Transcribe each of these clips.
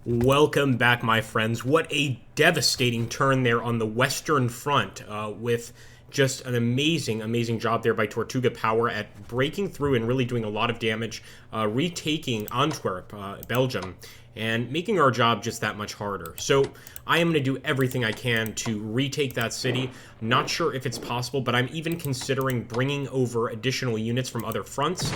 Welcome back, my friends. What a devastating turn there on the Western Front with just an amazing job there by Tortuga Power at breaking through and really doing a lot of damage, retaking Antwerp, Belgium, and making our job just that much harder. So I am going to do everything I can to retake that city. Not sure if it's possible, but I'm even considering bringing over additional units from other fronts,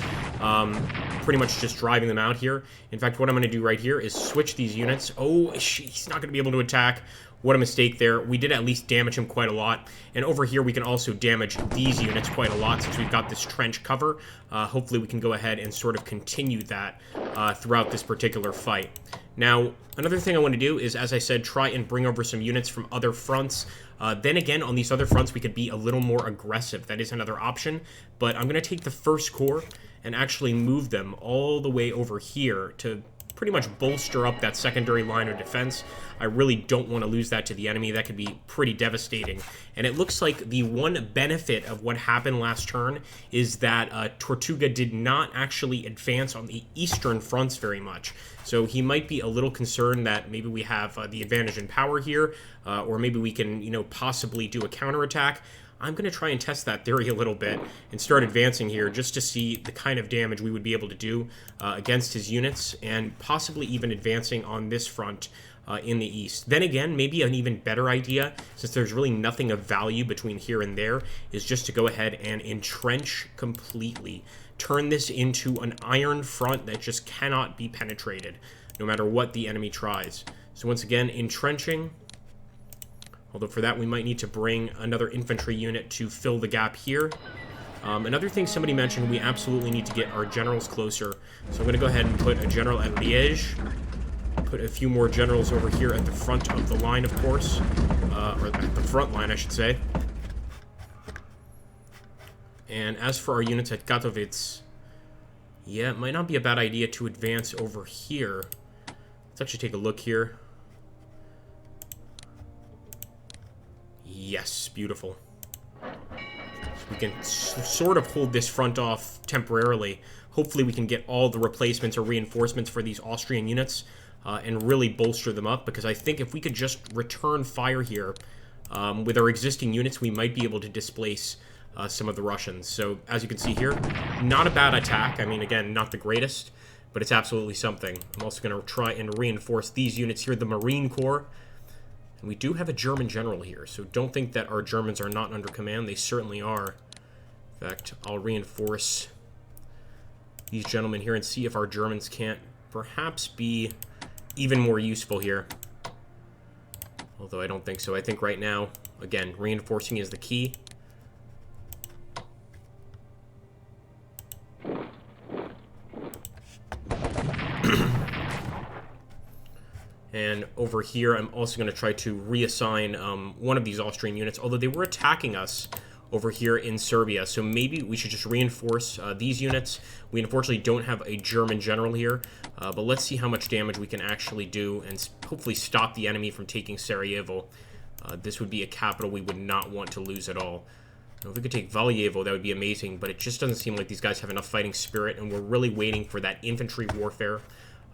pretty much just driving them out here. In fact, what I'm going to do right here is switch these units. Oh, he's not going to be able to attack. What a mistake there. We did at least damage him quite a lot. And over here, we can also damage these units quite a lot since we've got this trench cover. Hopefully, we can go ahead and sort of continue that throughout this particular fight. Now, another thing I want to do is, as I said, try and bring over some units from other fronts. Then again, on these other fronts, we could be a little more aggressive. That is another option. But I'm going to take the First Corps and actually move them all the way over here to pretty much bolster up that secondary line of defense. I really don't want to lose that to the enemy. That could be pretty devastating. And it looks like the one benefit of what happened last turn is that Tortuga did not actually advance on the eastern fronts very much. So he might be a little concerned that maybe we have the advantage in power here, or maybe we can, possibly do a counterattack. I'm going to try and test that theory a little bit and start advancing here just to see the kind of damage we would be able to do against his units, and possibly even advancing on this front in the east. Then again, maybe an even better idea, since there's really nothing of value between here and there, is just to go ahead and entrench completely. Turn this into an iron front that just cannot be penetrated, no matter what the enemy tries. So once again, entrenching. Although for that, we might need to bring another infantry unit to fill the gap here. Another thing somebody mentioned, we absolutely need to get our generals closer. So I'm going to go ahead and put a general at Liège. Put a few more generals over here at the front of the line, of course. Or at the front line, I should say. And as for our units at Katowice, yeah, it might not be a bad idea to advance over here. Let's actually take a look here. Yes, beautiful. We can sort of hold this front off temporarily. Hopefully we can get all the replacements or reinforcements for these Austrian units and really bolster them up, because I think if we could just return fire here with our existing units, we might be able to displace some of the Russians. So as you can see here, not a bad attack. I mean, again, not the greatest, but it's absolutely something. I'm also going to try and reinforce these units here, the Marine Corps. And we do have a German general here, so don't think that our Germans are not under command. They certainly are. In fact, I'll reinforce these gentlemen here and see if our Germans can't perhaps be even more useful here. Although I don't think so. I think right now, again, reinforcing is the key. And over here, I'm also going to try to reassign one of these Austrian units, although they were attacking us over here in Serbia. So maybe we should just reinforce these units. We unfortunately don't have a German general here, but let's see how much damage we can actually do and hopefully stop the enemy from taking Sarajevo. This would be a capital we would not want to lose at all. Now, if we could take Valjevo, that would be amazing, but it just doesn't seem like these guys have enough fighting spirit, and we're really waiting for that infantry warfare.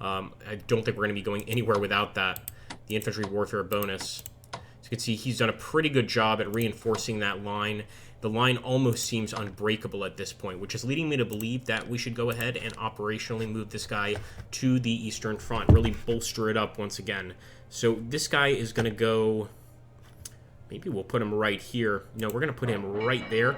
I don't think we're going to be going anywhere without that, the infantry warfare bonus. As you can see, he's done a pretty good job at reinforcing that line. The line almost seems unbreakable at this point, which is leading me to believe that we should go ahead and operationally move this guy to the Eastern Front, really bolster it up once again. So this guy is going to go... Maybe we'll put him right here. No, we're going to put him right there.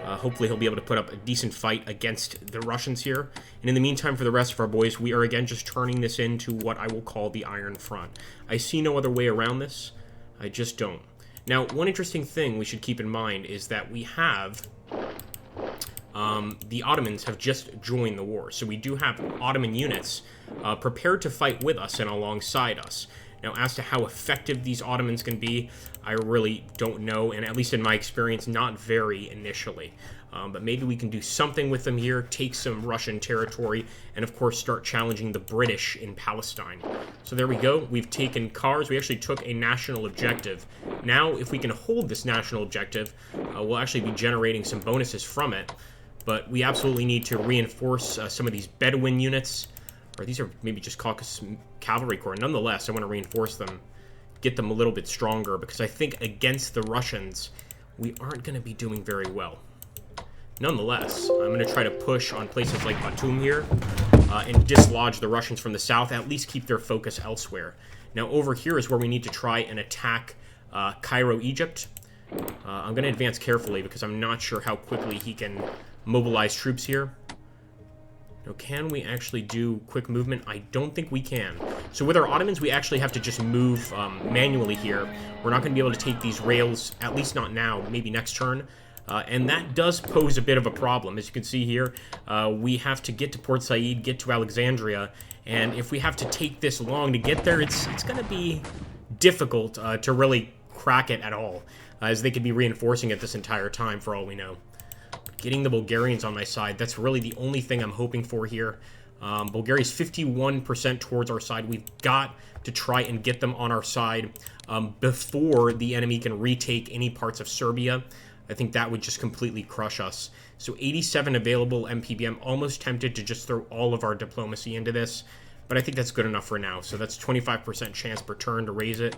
Hopefully he'll be able to put up a decent fight against the Russians here. And in the meantime, for the rest of our boys, we are again just turning this into what I will call the Iron Front. I see no other way around this. I just don't. Now, one interesting thing we should keep in mind is that we have... the Ottomans have just joined the war. So we do have Ottoman units prepared to fight with us and alongside us. Now, as to how effective these Ottomans can be, I really don't know, and at least in my experience, not very initially. But maybe we can do something with them here, take some Russian territory, and of course start challenging the British in Palestine. So there we go. We've taken Kars. We actually took a national objective. Now, if we can hold this national objective, we'll actually be generating some bonuses from it. But we absolutely need to reinforce some of these Bedouin units. Or these are maybe just Caucasus Cavalry Corps. Nonetheless, I want to reinforce them, get them a little bit stronger, because I think against the Russians, we aren't going to be doing very well. Nonetheless, I'm going to try to push on places like Batum here and dislodge the Russians from the south, at least keep their focus elsewhere. Now, over here is where we need to try and attack Cairo, Egypt. I'm going to advance carefully because I'm not sure how quickly he can mobilize troops here. Now, can we actually do quick movement? I don't think we can. So with our Ottomans, we actually have to just move manually here. We're not going to be able to take these rails, at least not now, maybe next turn. And that does pose a bit of a problem. As you can see here, we have to get to Port Said, get to Alexandria, and if we have to take this long to get there, it's going to be difficult to really crack it at all, as they could be reinforcing it this entire time for all we know. Getting the Bulgarians on my side, that's really the only thing I'm hoping for here. Bulgaria's 51% towards our side. We've got to try and get them on our side before the enemy can retake any parts of Serbia. I think that would just completely crush us. So 87 available MPBM, almost tempted to just throw all of our diplomacy into this, but I think that's good enough for now. So that's 25% chance per turn to raise it.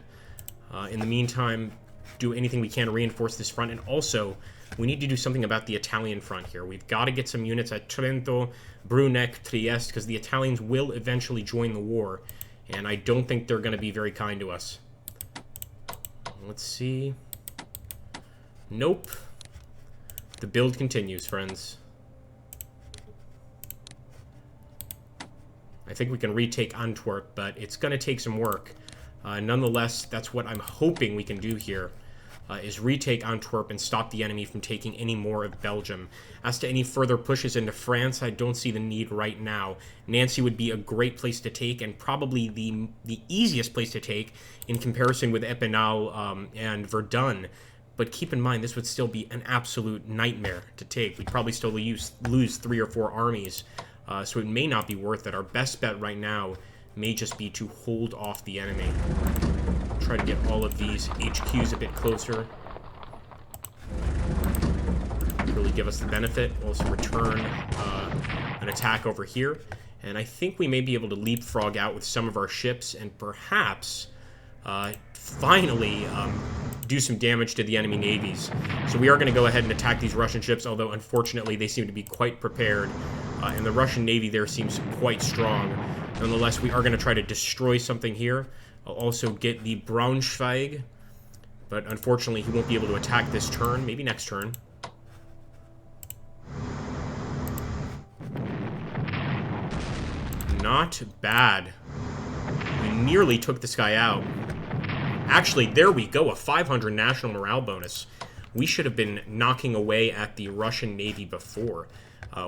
In the meantime, do anything we can to reinforce this front, and also we need to do something about the Italian front here. We've got to get some units at Trento, Bruneck, Trieste, because the Italians will eventually join the war, and I don't think they're going to be very kind to us. Let's see. Nope. The build continues, friends. I think we can retake Antwerp, but it's going to take some work. Nonetheless, that's what I'm hoping we can do here. Is retake Antwerp and stop the enemy from taking any more of Belgium. As to any further pushes into France, I don't see the need right now. Nancy would be a great place to take, and probably the easiest place to take in comparison with Epinal and Verdun. But keep in mind, this would still be an absolute nightmare to take. We'd probably still lose 3 or 4 armies, so it may not be worth it. Our best bet right now may just be to hold off the enemy. Try to get all of these HQs a bit closer. Really give us the benefit. We'll also return an attack over here. And I think we may be able to leapfrog out with some of our ships and perhaps finally do some damage to the enemy navies. So we are going to go ahead and attack these Russian ships, although unfortunately they seem to be quite prepared. And the Russian navy there seems quite strong. Nonetheless, we are going to try to destroy something here. I'll also get the Braunschweig, but unfortunately he won't be able to attack this turn. Maybe next turn. Not bad. We nearly took this guy out. Actually, there we go, a 500 national morale bonus. We should have been knocking away at the Russian Navy before.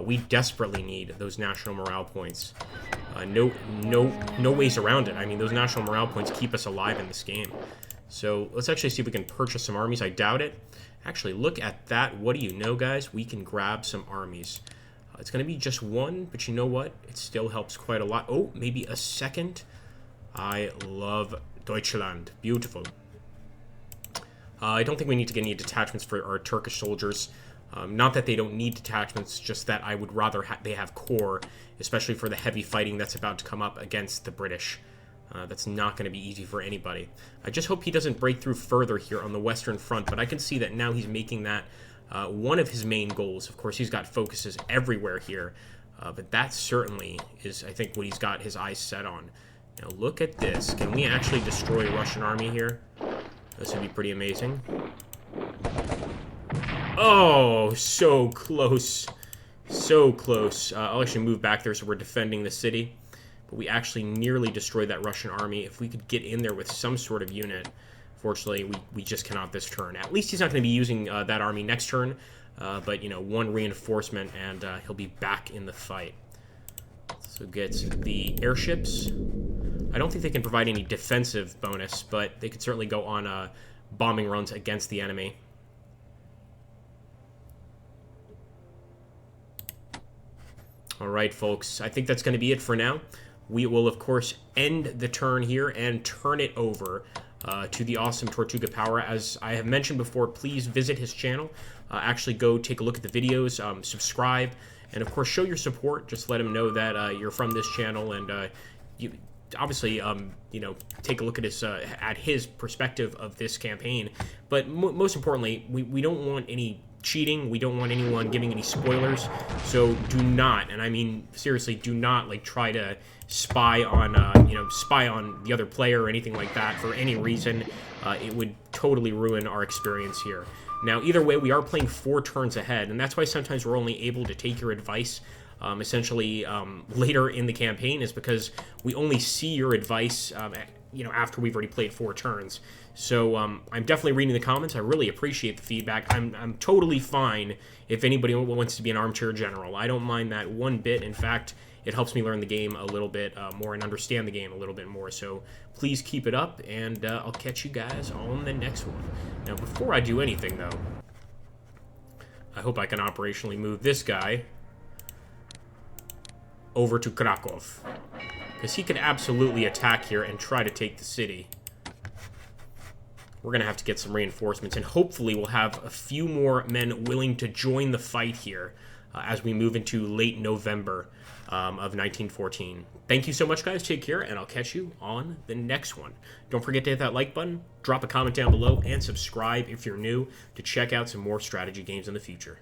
We desperately need those national morale points. No ways around it. I mean, those national morale points keep us alive in this game. So let's actually see if we can purchase some armies. I doubt it. Actually, look at that. What do you know, guys? We can grab some armies. It's going to be just one, but you know what? It still helps quite a lot. Oh, maybe a second. I love Deutschland. Beautiful. I don't think we need to get any detachments for our Turkish soldiers. Not that they don't need detachments, just that I would rather they have corps, especially for the heavy fighting that's about to come up against the British. That's not going to be easy for anybody. I just hope he doesn't break through further here on the Western Front, but I can see that now he's making that one of his main goals. Of course, he's got focuses everywhere here, but that certainly is, I think, what he's got his eyes set on. Now, look at this. Can we actually destroy a Russian army here? This would be pretty amazing. Oh, so close. So close. I'll actually move back there so we're defending the city. But we actually nearly destroyed that Russian army. If we could get in there with some sort of unit. Fortunately, we just cannot this turn. At least he's not going to be using that army next turn. But, you know, one reinforcement and he'll be back in the fight. So get the airships. I don't think they can provide any defensive bonus, but they could certainly go on bombing runs against the enemy. All right, folks, I think that's going to be it for now. We will, of course, end the turn here and turn it over to the awesome Tortuga Power. As I have mentioned before, please visit his channel. Actually go take a look at the videos, subscribe, And of course, show your support. Just let him know that you're from this channel, and you obviously, take a look at his perspective of this campaign. But most importantly, we don't want any cheating. We don't want anyone giving any spoilers. So do not, and I mean seriously, do not try to spy on the other player or anything like that for any reason. It would totally ruin our experience here. Now, either way, we are playing 4 turns ahead, and that's why sometimes we're only able to take your advice later in the campaign, is because we only see your advice, after we've already played 4 turns. So I'm definitely reading the comments. I really appreciate the feedback. I'm totally fine if anybody wants to be an armchair general. I don't mind that one bit. In fact, it helps me learn the game a little bit more and understand the game a little bit more. So please keep it up, and I'll catch you guys on the next one. Now, before I do anything, though, I hope I can operationally move this guy over to Krakow, because he could absolutely attack here and try to take the city. We're going to have to get some reinforcements, and hopefully we'll have a few more men willing to join the fight here as we move into late November of 1914. Thank you so much, guys. Take care, and I'll catch you on the next one. Don't forget to hit that like button, drop a comment down below, and subscribe if you're new to check out some more strategy games in the future.